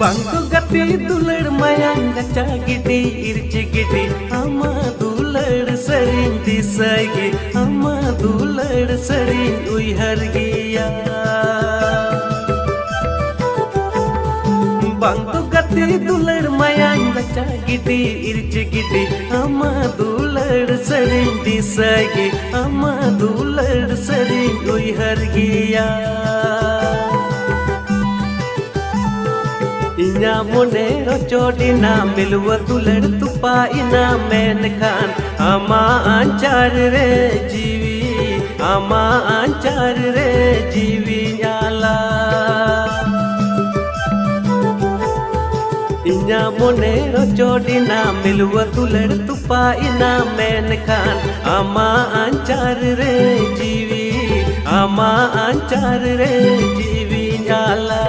Bangku gati dular mayang gacha gidi irci gidi ama dular sering disagi ama dular sering uihar giya Bangku gati dular mayang gacha gidi irci gidi ama dular sering disagi ama dular sering uihar giya Inya monero chodina milwa dular tupa ina menkan ama anchar re jiwi nyala Inya monero chodina milwa dular tupa ina menkan ama anchar re jiwi nyala